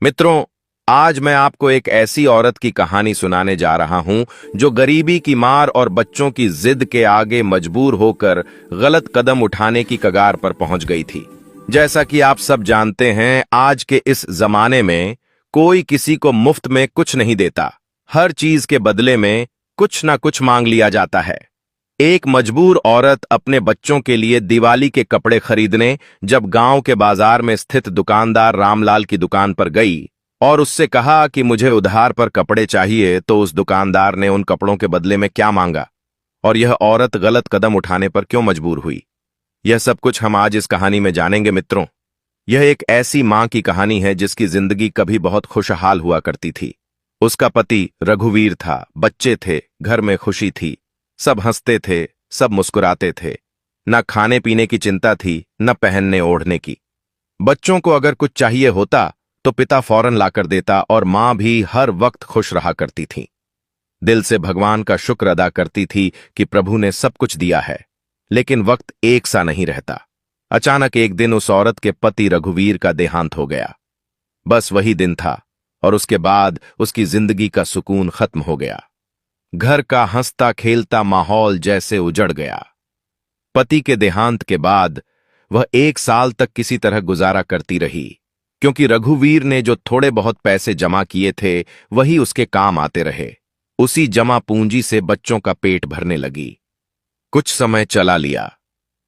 मित्रों, आज मैं आपको एक ऐसी औरत की कहानी सुनाने जा रहा हूं जो गरीबी की मार और बच्चों की जिद के आगे मजबूर होकर गलत कदम उठाने की कगार पर पहुंच गई थी। जैसा कि आप सब जानते हैं, आज के इस जमाने में कोई किसी को मुफ्त में कुछ नहीं देता। हर चीज के बदले में कुछ ना कुछ मांग लिया जाता है। एक मजबूर औरत अपने बच्चों के लिए दिवाली के कपड़े खरीदने जब गांव के बाजार में स्थित दुकानदार रामलाल की दुकान पर गई और उससे कहा कि मुझे उधार पर कपड़े चाहिए, तो उस दुकानदार ने उन कपड़ों के बदले में क्या मांगा और यह औरत गलत कदम उठाने पर क्यों मजबूर हुई, यह सब कुछ हम आज इस कहानी में जानेंगे। मित्रों, यह एक ऐसी मां की कहानी है जिसकी जिंदगी कभी बहुत खुशहाल हुआ करती थी। उसका पति रघुवीर था, बच्चे थे, घर में खुशी थी, सब हंसते थे, सब मुस्कुराते थे। न खाने पीने की चिंता थी, न पहनने ओढ़ने की। बच्चों को अगर कुछ चाहिए होता तो पिता फौरन लाकर देता और मां भी हर वक्त खुश रहा करती थी। दिल से भगवान का शुक्र अदा करती थी कि प्रभु ने सब कुछ दिया है। लेकिन वक्त एक सा नहीं रहता। अचानक एक दिन उस औरत के पति रघुवीर का देहांत हो गया। बस वही दिन था और उसके बाद उसकी जिंदगी का सुकून खत्म हो गया। घर का हंसता खेलता माहौल जैसे उजड़ गया। पति के देहांत के बाद वह 1 साल तक किसी तरह गुजारा करती रही, क्योंकि रघुवीर ने जो थोड़े बहुत पैसे जमा किए थे वही उसके काम आते रहे। उसी जमा पूंजी से बच्चों का पेट भरने लगी। कुछ समय चला लिया,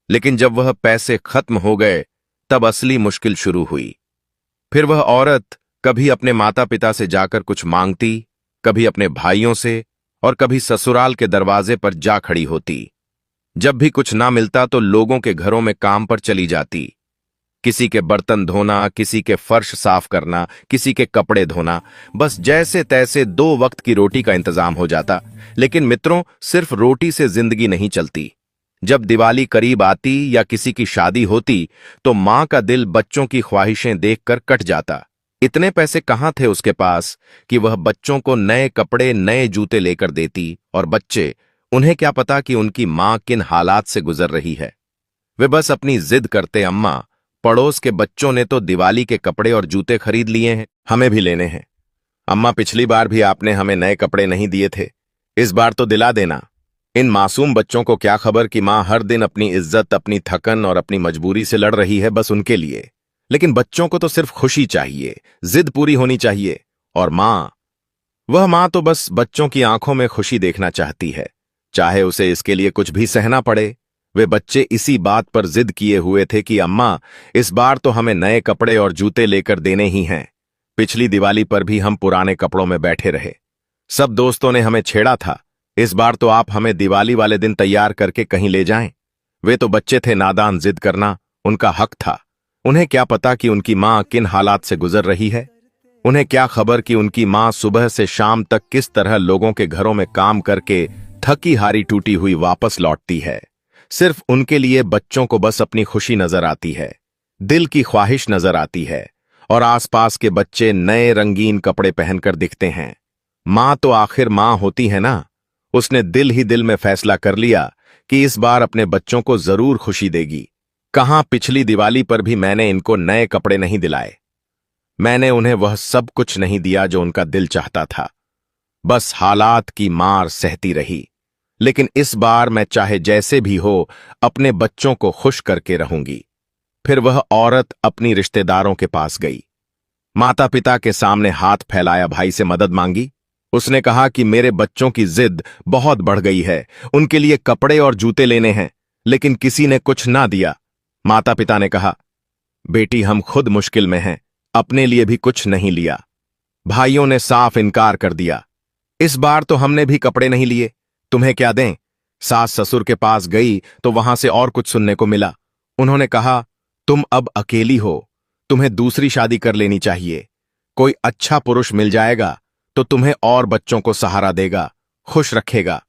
लेकिन जब वह पैसे खत्म हो गए तब असली मुश्किल शुरू हुई। फिर वह औरत कभी अपने माता पिता से जाकर कुछ मांगती, कभी अपने भाइयों से और कभी ससुराल के दरवाजे पर जा खड़ी होती। जब भी कुछ ना मिलता तो लोगों के घरों में काम पर चली जाती। किसी के बर्तन धोना, किसी के फर्श साफ करना, किसी के कपड़े धोना, बस जैसे तैसे 2 वक्त की रोटी का इंतजाम हो जाता। लेकिन मित्रों, सिर्फ रोटी से जिंदगी नहीं चलती। जब दिवाली करीब आती या किसी की शादी होती तो मां का दिल बच्चों की ख्वाहिशें देखकर कट जाता। इतने पैसे कहां थे उसके पास कि वह बच्चों को नए कपड़े, नए जूते लेकर देती, और बच्चे, उन्हें क्या पता कि उनकी मां किन हालात से गुजर रही है। वे बस अपनी जिद करते, अम्मा, पड़ोस के बच्चों ने तो दिवाली के कपड़े और जूते खरीद लिए हैं, हमें भी लेने हैं। अम्मा, पिछली बार भी आपने हमें नए कपड़े नहीं दिए थे, इस बार तो दिला देना। इन मासूम बच्चों को क्या खबर कि मां हर दिन अपनी इज्जत, अपनी थकन और अपनी मजबूरी से लड़ रही है बस उनके लिए। लेकिन बच्चों को तो सिर्फ खुशी चाहिए, जिद पूरी होनी चाहिए। और वह मां तो बस बच्चों की आंखों में खुशी देखना चाहती है, चाहे उसे इसके लिए कुछ भी सहना पड़े। वे बच्चे इसी बात पर जिद किए हुए थे कि अम्मा, इस बार तो हमें नए कपड़े और जूते लेकर देने ही हैं। पिछली दिवाली पर भी हम पुराने कपड़ों में बैठे रहे, सब दोस्तों ने हमें छेड़ा था। इस बार तो आप हमें दिवाली वाले दिन तैयार करके कहीं ले जाएं। वे तो बच्चे थे नादान, जिद करना उनका हक था। उन्हें क्या पता कि उनकी मां किन हालात से गुजर रही है। उन्हें क्या खबर कि उनकी मां सुबह से शाम तक किस तरह लोगों के घरों में काम करके थकी हारी टूटी हुई वापस लौटती है। सिर्फ उनके लिए बच्चों को बस अपनी खुशी नजर आती है, दिल की ख्वाहिश नजर आती है, और आसपास के बच्चे नए रंगीन कपड़े पहनकर दिखते हैं। मां तो आखिर मां होती है ना। उसने दिल ही दिल में फैसला कर लिया कि इस बार अपने बच्चों को जरूर खुशी देगी। कहां पिछली दिवाली पर भी मैंने इनको नए कपड़े नहीं दिलाए, मैंने उन्हें वह सब कुछ नहीं दिया जो उनका दिल चाहता था। बस हालात की मार सहती रही। लेकिन इस बार मैं चाहे जैसे भी हो अपने बच्चों को खुश करके रहूंगी। फिर वह औरत अपनी रिश्तेदारों के पास गई। माता पिता के सामने हाथ फैलाया, भाई से मदद मांगी। उसने कहा कि मेरे बच्चों की जिद बहुत बढ़ गई है, उनके लिए कपड़े और जूते लेने हैं, लेकिन किसी ने कुछ ना दिया। माता पिता ने कहा, बेटी, हम खुद मुश्किल में हैं, अपने लिए भी कुछ नहीं लिया। भाइयों ने साफ इनकार कर दिया, इस बार तो हमने भी कपड़े नहीं लिए, तुम्हें क्या दें। सास ससुर के पास गई तो वहां से और कुछ सुनने को मिला। उन्होंने कहा, तुम अब अकेली हो, तुम्हें दूसरी शादी कर लेनी चाहिए। कोई अच्छा पुरुष मिल जाएगा तो तुम्हें और बच्चों को सहारा देगा, खुश रखेगा।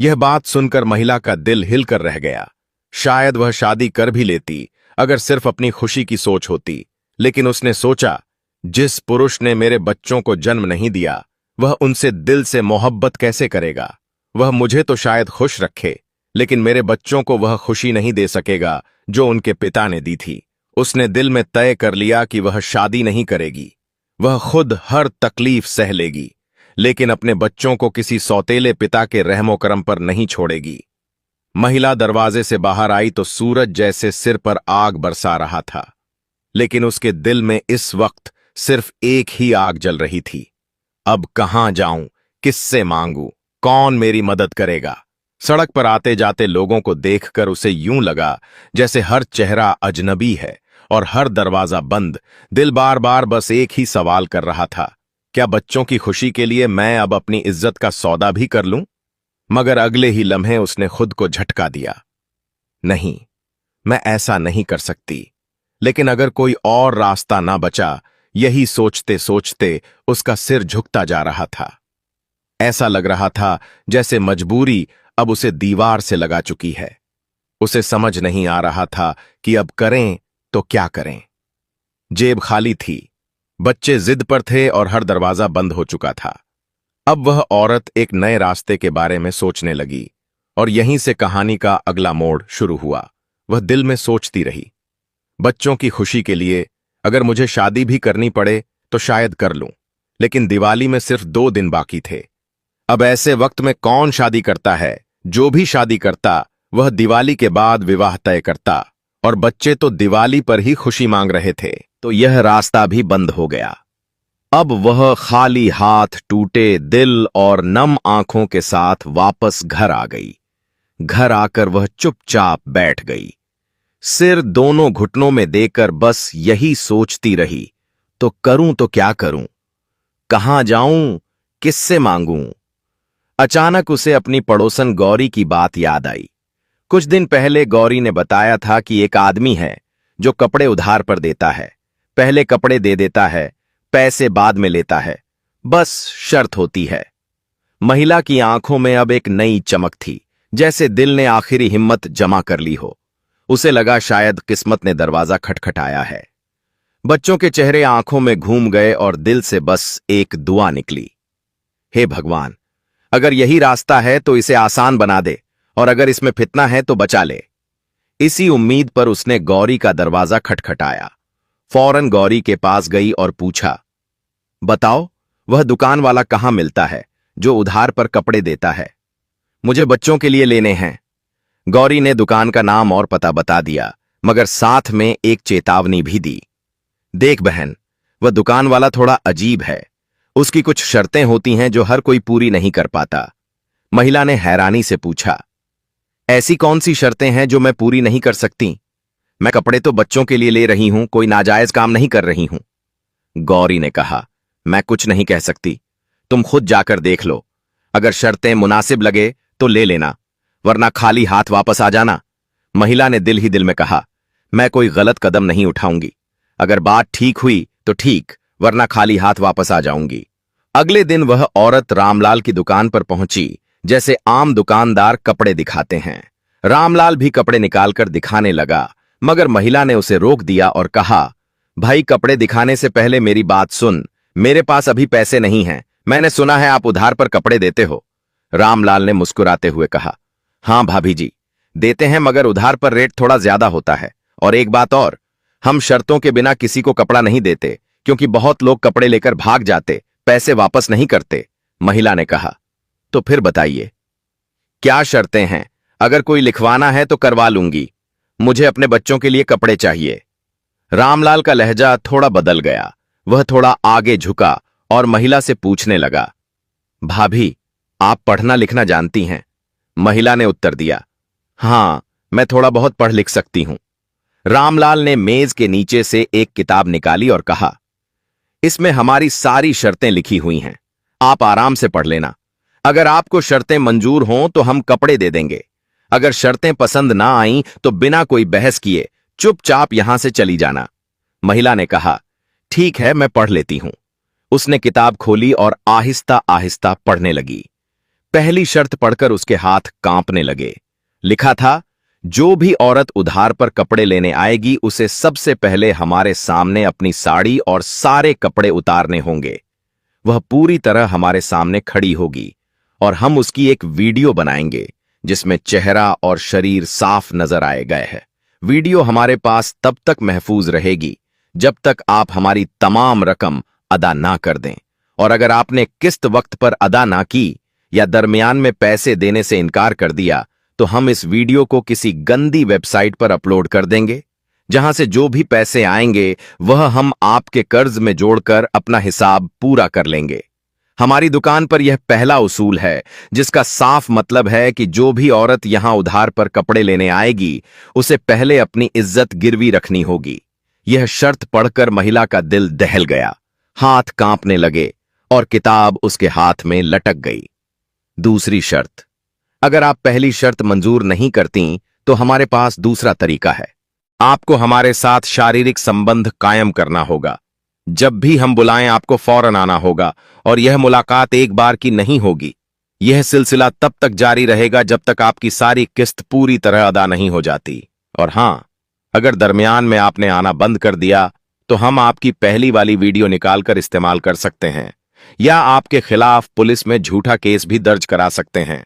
यह बात सुनकर महिला का दिल हिलकर रह गया। शायद वह शादी कर भी लेती अगर सिर्फ अपनी खुशी की सोच होती। लेकिन उसने सोचा, जिस पुरुष ने मेरे बच्चों को जन्म नहीं दिया वह उनसे दिल से मोहब्बत कैसे करेगा। वह मुझे तो शायद खुश रखे, लेकिन मेरे बच्चों को वह खुशी नहीं दे सकेगा जो उनके पिता ने दी थी। उसने दिल में तय कर लिया कि वह शादी नहीं करेगी। वह खुद हर तकलीफ सह लेगी, लेकिन अपने बच्चों को किसी सौतेले पिता के रहमो करम पर नहीं छोड़ेगी। महिला दरवाजे से बाहर आई तो सूरज जैसे सिर पर आग बरसा रहा था, लेकिन उसके दिल में इस वक्त सिर्फ एक ही आग जल रही थी। अब कहां जाऊं, किससे मांगू, कौन मेरी मदद करेगा? सड़क पर आते जाते लोगों को देखकर उसे यूं लगा जैसे हर चेहरा अजनबी है और हर दरवाजा बंद। दिल बार बार बस एक ही सवाल कर रहा था, क्या बच्चों की खुशी के लिए मैं अब अपनी इज्जत का सौदा भी कर लूं? मगर अगले ही लम्हे उसने खुद को झटका दिया, नहीं, मैं ऐसा नहीं कर सकती। लेकिन अगर कोई और रास्ता ना बचा, यही सोचते सोचते उसका सिर झुकता जा रहा था। ऐसा लग रहा था जैसे मजबूरी अब उसे दीवार से लगा चुकी है। उसे समझ नहीं आ रहा था कि अब करें तो क्या करें। जेब खाली थी, बच्चे जिद पर थे और हर दरवाजा बंद हो चुका था। अब वह औरत एक नए रास्ते के बारे में सोचने लगी और यहीं से कहानी का अगला मोड़ शुरू हुआ। वह दिल में सोचती रही, बच्चों की खुशी के लिए अगर मुझे शादी भी करनी पड़े तो शायद कर लूं, लेकिन दिवाली में सिर्फ 2 दिन बाकी थे। अब ऐसे वक्त में कौन शादी करता है? जो भी शादी करता वह दिवाली के बाद विवाह तय करता, और बच्चे तो दिवाली पर ही खुशी मांग रहे थे, तो यह रास्ता भी बंद हो गया। अब वह खाली हाथ, टूटे दिल और नम आंखों के साथ वापस घर आ गई। घर आकर वह चुपचाप बैठ गई, सिर दोनों घुटनों में देकर बस यही सोचती रही, तो क्या करूं, कहां जाऊं, किससे मांगूं? अचानक उसे अपनी पड़ोसन गौरी की बात याद आई। कुछ दिन पहले गौरी ने बताया था कि एक आदमी है जो कपड़े उधार पर देता है, पहले कपड़े दे देता है, पैसे बाद में लेता है, बस शर्त होती है। महिला की आंखों में अब एक नई चमक थी, जैसे दिल ने आखिरी हिम्मत जमा कर ली हो। उसे लगा शायद किस्मत ने दरवाजा खटखटाया है। बच्चों के चेहरे आंखों में घूम गए और दिल से बस एक दुआ निकली, हे भगवान, अगर यही रास्ता है तो इसे आसान बना दे, और अगर इसमें फितना है तो बचा ले। इसी उम्मीद पर उसने गौरी का दरवाजा खटखटाया। फौरन गौरी के पास गई और पूछा, बताओ, वह दुकान वाला कहां मिलता है जो उधार पर कपड़े देता है? मुझे बच्चों के लिए लेने हैं। गौरी ने दुकान का नाम और पता बता दिया, मगर साथ में एक चेतावनी भी दी। देख बहन, वह दुकान वाला थोड़ा अजीब है, उसकी कुछ शर्तें होती हैं जो हर कोई पूरी नहीं कर पाता। महिला ने हैरानी से पूछा, ऐसी कौन सी शर्तें हैं जो मैं पूरी नहीं कर सकती? मैं कपड़े तो बच्चों के लिए ले रही हूं, कोई नाजायज काम नहीं कर रही हूं। गौरी ने कहा, मैं कुछ नहीं कह सकती, तुम खुद जाकर देख लो। अगर शर्तें मुनासिब लगे तो ले लेना, वरना खाली हाथ वापस आ जाना। महिला ने दिल ही दिल में कहा, मैं कोई गलत कदम नहीं उठाऊंगी, अगर बात ठीक हुई तो ठीक, वरना खाली हाथ वापस आ जाऊंगी। अगले दिन वह औरत रामलाल की दुकान पर पहुंची, जैसे आम दुकानदार कपड़े दिखाते हैं। रामलाल भी कपड़े निकालकर दिखाने लगा, मगर महिला ने उसे रोक दिया और कहा, भाई, कपड़े दिखाने से पहले मेरी बात सुन, मेरे पास अभी पैसे नहीं हैं, मैंने सुना है आप उधार पर कपड़े देते हो। रामलाल ने मुस्कुराते हुए कहा, हां भाभी जी, देते हैं, मगर उधार पर रेट थोड़ा ज्यादा होता है, और एक बात और, हम शर्तों के बिना किसी को कपड़ा नहीं देते, क्योंकि बहुत लोग कपड़े लेकर भाग जाते, पैसे वापस नहीं करते। महिला ने कहा, तो फिर बताइए, क्या शर्तें हैं? अगर कोई लिखवाना है तो करवा लूंगी, मुझे अपने बच्चों के लिए कपड़े चाहिए। रामलाल का लहजा थोड़ा बदल गया, वह थोड़ा आगे झुका और महिला से पूछने लगा, भाभी, आप पढ़ना लिखना जानती हैं? महिला ने उत्तर दिया, हां, मैं थोड़ा बहुत पढ़ लिख सकती हूं। रामलाल ने मेज के नीचे से एक किताब निकाली और कहा, इसमें हमारी सारी शर्तें लिखी हुई हैं, आप आराम से पढ़ लेना। अगर आपको शर्तें मंजूर हों तो हम कपड़े दे देंगे, अगर शर्तें पसंद ना आईं तो बिना कोई बहस किए चुपचाप यहां से चली जाना। महिला ने कहा, ठीक है, मैं पढ़ लेती हूं। उसने किताब खोली और आहिस्ता आहिस्ता पढ़ने लगी। पहली शर्त पढ़कर उसके हाथ कांपने लगे। लिखा था, जो भी औरत उधार पर कपड़े लेने आएगी उसे सबसे पहले हमारे सामने अपनी साड़ी और सारे कपड़े उतारने होंगे। वह पूरी तरह हमारे सामने खड़ी होगी और हम उसकी एक वीडियो बनाएंगे जिसमें चेहरा और शरीर साफ नजर आए गए हैं। वीडियो हमारे पास तब तक महफूज रहेगी जब तक आप हमारी तमाम रकम अदा ना कर दें। और अगर आपने किस्त वक्त पर अदा ना की या दरमियान में पैसे देने से इनकार कर दिया तो हम इस वीडियो को किसी गंदी वेबसाइट पर अपलोड कर देंगे, जहां से जो भी पैसे आएंगे वह हम आपके कर्ज में जोड़कर अपना हिसाब पूरा कर लेंगे। हमारी दुकान पर यह पहला उसूल है, जिसका साफ मतलब है कि जो भी औरत यहां उधार पर कपड़े लेने आएगी उसे पहले अपनी इज्जत गिरवी रखनी होगी। यह शर्त पढ़कर महिला का दिल दहल गया, हाथ कांपने लगे और किताब उसके हाथ में लटक गई। दूसरी शर्त, अगर आप पहली शर्त मंजूर नहीं करती तो हमारे पास दूसरा तरीका है। आपको हमारे साथ शारीरिक संबंध कायम करना होगा। जब भी हम बुलाएं आपको फौरन आना होगा और यह मुलाकात एक बार की नहीं होगी। यह सिलसिला तब तक जारी रहेगा जब तक आपकी सारी किस्त पूरी तरह अदा नहीं हो जाती। और हां, अगर दरमियान में आपने आना बंद कर दिया तो हम आपकी पहली वाली वीडियो निकालकर इस्तेमाल कर सकते हैं या आपके खिलाफ पुलिस में झूठा केस भी दर्ज करा सकते हैं।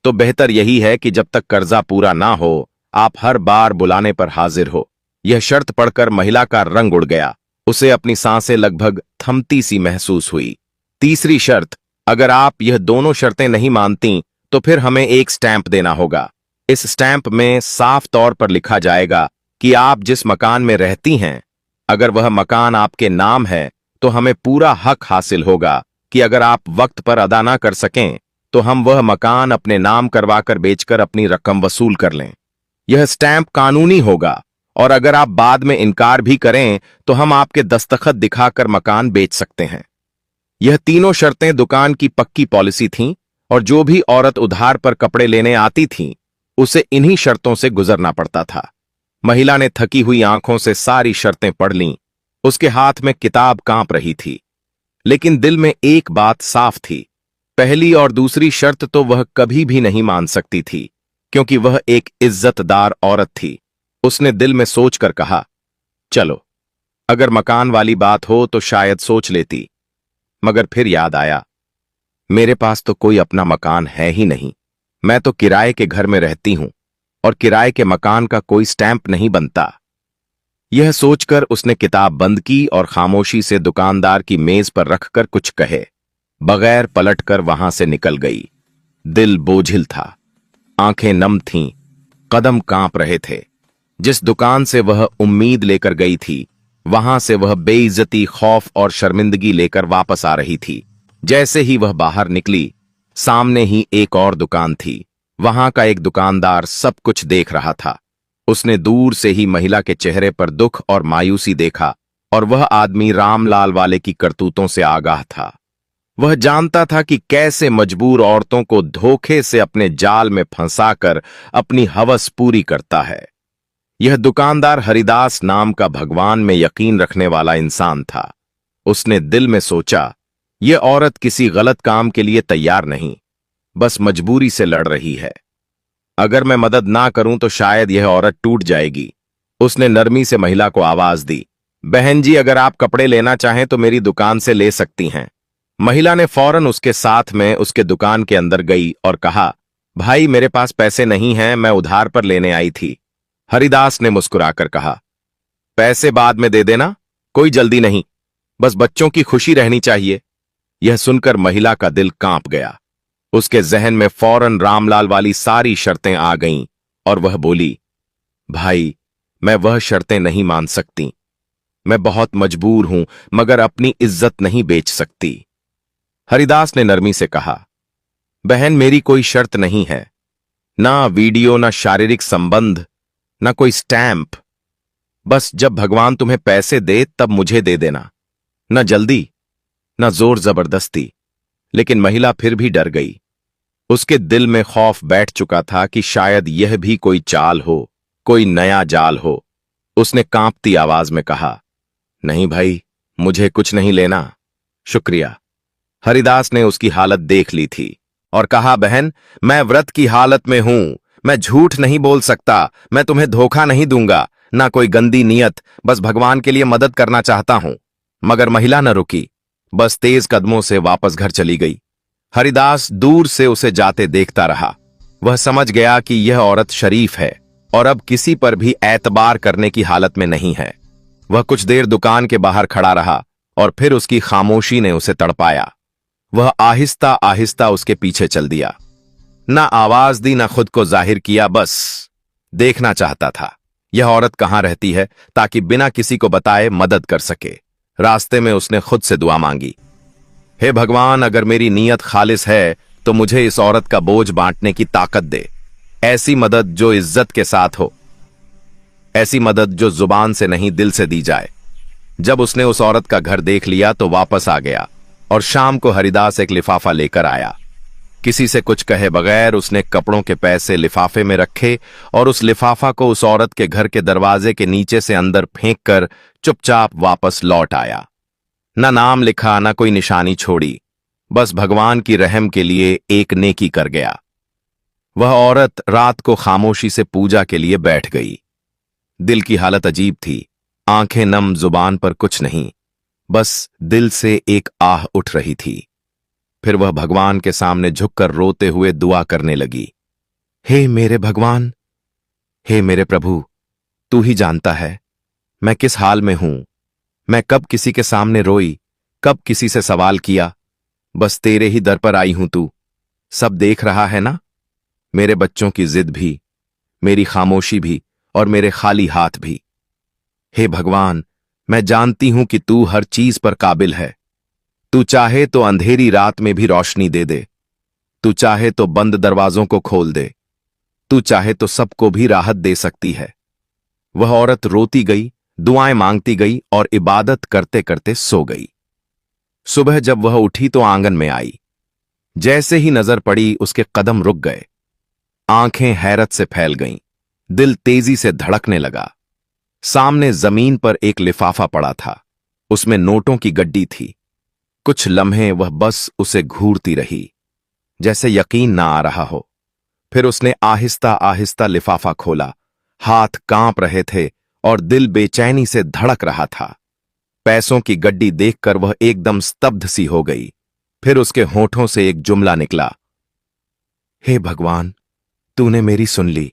तो बेहतर यही है कि जब तक कर्जा पूरा ना हो आप हर बार बुलाने पर हाजिर हो। यह शर्त पढ़कर महिला का रंग उड़ गया, उसे अपनी सांसें लगभग थमती सी महसूस हुई। तीसरी शर्त, अगर आप यह दोनों शर्तें नहीं मानती तो फिर हमें एक स्टैंप देना होगा। इस स्टैंप में साफ तौर पर लिखा जाएगा कि आप जिस मकान में रहती हैं, अगर वह मकान आपके नाम है तो हमें पूरा हक हासिल होगा कि अगर आप वक्त पर अदा ना कर सकें तो हम वह मकान अपने नाम करवाकर बेचकर अपनी रकम वसूल कर लें। यह स्टैंप कानूनी होगा और अगर आप बाद में इनकार भी करें तो हम आपके दस्तखत दिखाकर मकान बेच सकते हैं। यह तीनों शर्तें दुकान की पक्की पॉलिसी थीं और जो भी औरत उधार पर कपड़े लेने आती थीं उसे इन्हीं शर्तों से गुजरना पड़ता था। महिला ने थकी हुई आंखों से सारी शर्तें पढ़ लीं। उसके हाथ में किताब कांप रही थी, लेकिन दिल में एक बात साफ थी, पहली और दूसरी शर्त तो वह कभी भी नहीं मान सकती थी, क्योंकि वह एक इज्जतदार औरत थी। उसने दिल में सोचकर कहा, चलो, अगर मकान वाली बात हो तो शायद सोच लेती। मगर फिर याद आया, मेरे पास तो कोई अपना मकान है ही नहीं। मैं तो किराए के घर में रहती हूं और किराए के मकान का कोई स्टैंप नहीं बनता। यह सोचकर उसने किताब बंद की और खामोशी से दुकानदार की मेज पर रखकर कुछ कहे बगैर पलटकर वहां से निकल गई। दिल बोझिल था, आंखें नम थीं, कदम कांप रहे थे। जिस दुकान से वह उम्मीद लेकर गई थी वहां से वह बेइज्जती, खौफ और शर्मिंदगी लेकर वापस आ रही थी। जैसे ही वह बाहर निकली, सामने ही एक और दुकान थी। वहां का एक दुकानदार सब कुछ देख रहा था। उसने दूर से ही महिला के चेहरे पर दुख और मायूसी देखा और वह आदमी रामलाल वाले की करतूतों से आगाह था। वह जानता था कि कैसे मजबूर औरतों को धोखे से अपने जाल में फंसाकर अपनी हवस पूरी करता है। यह दुकानदार हरिदास नाम का भगवान में यकीन रखने वाला इंसान था। उसने दिल में सोचा, यह औरत किसी गलत काम के लिए तैयार नहीं, बस मजबूरी से लड़ रही है। अगर मैं मदद ना करूं तो शायद यह औरत टूट जाएगी। उसने नरमी से महिला को आवाज दी, बहन जी, अगर आप कपड़े लेना चाहें तो मेरी दुकान से ले सकती हैं। महिला ने फौरन उसके साथ में उसके दुकान के अंदर गई और कहा, भाई, मेरे पास पैसे नहीं हैं, मैं उधार पर लेने आई थी। हरिदास ने मुस्कुराकर कहा, पैसे बाद में दे देना, कोई जल्दी नहीं, बस बच्चों की खुशी रहनी चाहिए। यह सुनकर महिला का दिल कांप गया। उसके जहन में फौरन रामलाल वाली सारी शर्तें आ गईं और वह बोली, भाई, मैं वह शर्तें नहीं मान सकती। मैं बहुत मजबूर हूं, मगर अपनी इज्जत नहीं बेच सकती। हरिदास ने नरमी से कहा, बहन, मेरी कोई शर्त नहीं है, ना वीडियो, ना शारीरिक संबंध, ना कोई स्टैंप। बस जब भगवान तुम्हें पैसे दे तब मुझे दे देना, न जल्दी न जोर जबरदस्ती। लेकिन महिला फिर भी डर गई। उसके दिल में खौफ बैठ चुका था कि शायद यह भी कोई चाल हो, कोई नया जाल हो। उसने कांपती आवाज में कहा, नहीं भाई, मुझे कुछ नहीं लेना, शुक्रिया। हरिदास ने उसकी हालत देख ली थी और कहा, बहन, मैं व्रत की हालत में हूं, मैं झूठ नहीं बोल सकता, मैं तुम्हें धोखा नहीं दूंगा, ना कोई गंदी नियत, बस भगवान के लिए मदद करना चाहता हूं। मगर महिला न रुकी, बस तेज कदमों से वापस घर चली गई। हरिदास दूर से उसे जाते देखता रहा। वह समझ गया कि यह औरत शरीफ है और अब किसी पर भी एतबार करने की हालत में नहीं है। वह कुछ देर दुकान के बाहर खड़ा रहा और फिर उसकी खामोशी ने उसे तड़पाया। वह आहिस्ता आहिस्ता उसके पीछे चल दिया। ना आवाज दी, ना खुद को जाहिर किया, बस देखना चाहता था यह औरत कहां रहती है, ताकि बिना किसी को बताए मदद कर सके। रास्ते में उसने खुद से दुआ मांगी, हे भगवान, अगर मेरी नीयत खालिस है तो मुझे इस औरत का बोझ बांटने की ताकत दे। ऐसी मदद जो इज्जत के साथ हो, ऐसी मदद जो जुबान से नहीं दिल से दी जाए। जब उसने उस औरत का घर देख लिया तो वापस आ गया और शाम को हरिदास एक लिफाफा लेकर आया। किसी से कुछ कहे बगैर उसने कपड़ों के पैसे लिफाफे में रखे और उस लिफाफा को उस औरत के घर के दरवाजे के नीचे से अंदर फेंक कर चुपचाप वापस लौट आया। ना नाम लिखा, ना कोई निशानी छोड़ी, बस भगवान की रहम के लिए एक नेकी कर गया। वह औरत रात को खामोशी से पूजा के लिए बैठ गई। दिल की हालत अजीब थी, आंखें नम, जुबान पर कुछ नहीं, बस दिल से एक आह उठ रही थी। फिर वह भगवान के सामने झुककर रोते हुए दुआ करने लगी, हे मेरे भगवान, हे मेरे प्रभु, तू ही जानता है मैं किस हाल में हूं। मैं कब किसी के सामने रोई, कब किसी से सवाल किया, बस तेरे ही दर पर आई हूं। तू सब देख रहा है ना, मेरे बच्चों की जिद भी, मेरी खामोशी भी और मेरे खाली हाथ भी। हे भगवान, मैं जानती हूं कि तू हर चीज पर काबिल है। तू चाहे तो अंधेरी रात में भी रोशनी दे दे, तू चाहे तो बंद दरवाजों को खोल दे, तू चाहे तो सबको भी राहत दे सकती है। वह औरत रोती गई, दुआएं मांगती गई और इबादत करते करते सो गई। सुबह जब वह उठी तो आंगन में आई। जैसे ही नजर पड़ी उसके कदम रुक गए, आंखें हैरत से फैल गईं, दिल तेजी से धड़कने लगा। सामने जमीन पर एक लिफाफा पड़ा था, उसमें नोटों की गड्डी थी। कुछ लम्हे वह बस उसे घूरती रही, जैसे यकीन ना आ रहा हो। फिर उसने आहिस्ता आहिस्ता लिफाफा खोला। हाथ कांप रहे थे और दिल बेचैनी से धड़क रहा था। पैसों की गड्डी देखकर वह एकदम स्तब्ध सी हो गई। फिर उसके होठों से एक जुमला निकला, हे भगवान, तूने मेरी सुन ली,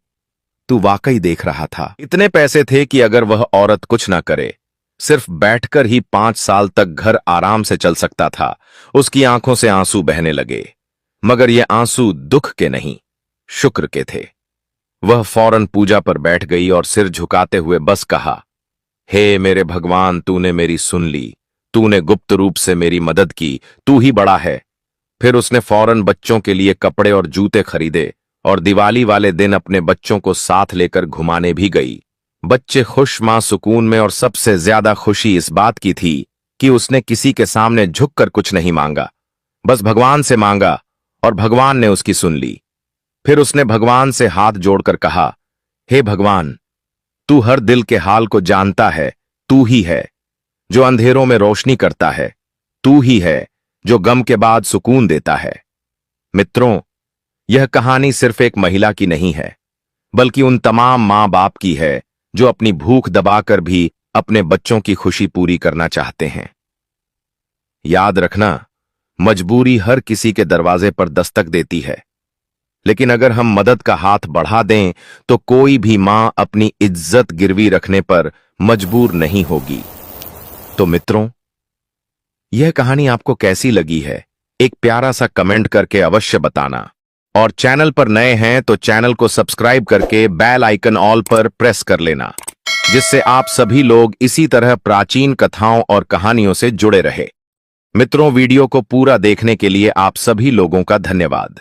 तू वाकई देख रहा था। इतने पैसे थे कि अगर वह औरत कुछ ना करे, सिर्फ बैठकर ही 5 साल तक घर आराम से चल सकता था। उसकी आंखों से आंसू बहने लगे, मगर ये आंसू दुख के नहीं, शुक्र के थे। वह फौरन पूजा पर बैठ गई और सिर झुकाते हुए बस कहा, हे मेरे भगवान, तूने मेरी सुन ली, तूने गुप्त रूप से मेरी मदद की, तू ही बड़ा है। फिर उसने फौरन बच्चों के लिए कपड़े और जूते खरीदे और दिवाली वाले दिन अपने बच्चों को साथ लेकर घुमाने भी गई। बच्चे खुश, मां सुकून में, और सबसे ज्यादा खुशी इस बात की थी कि उसने किसी के सामने झुककर कुछ नहीं मांगा, बस भगवान से मांगा और भगवान ने उसकी सुन ली। फिर उसने भगवान से हाथ जोड़कर कहा, हे भगवान, तू हर दिल के हाल को जानता है, तू ही है जो अंधेरों में रोशनी करता है, तू ही है जो गम के बाद सुकून देता है। मित्रों, यह कहानी सिर्फ एक महिला की नहीं है, बल्कि उन तमाम मां बाप की है जो अपनी भूख दबाकर भी अपने बच्चों की खुशी पूरी करना चाहते हैं। याद रखना, मजबूरी हर किसी के दरवाजे पर दस्तक देती है, लेकिन अगर हम मदद का हाथ बढ़ा दें तो कोई भी मां अपनी इज्जत गिरवी रखने पर मजबूर नहीं होगी। तो मित्रों, यह कहानी आपको कैसी लगी है, एक प्यारा सा कमेंट करके अवश्य बताना। और चैनल पर नए हैं तो चैनल को सब्सक्राइब करके बेल आइकन ऑल पर प्रेस कर लेना, जिससे आप सभी लोग इसी तरह प्राचीन कथाओं और कहानियों से जुड़े रहे। मित्रों, वीडियो को पूरा देखने के लिए आप सभी लोगों का धन्यवाद।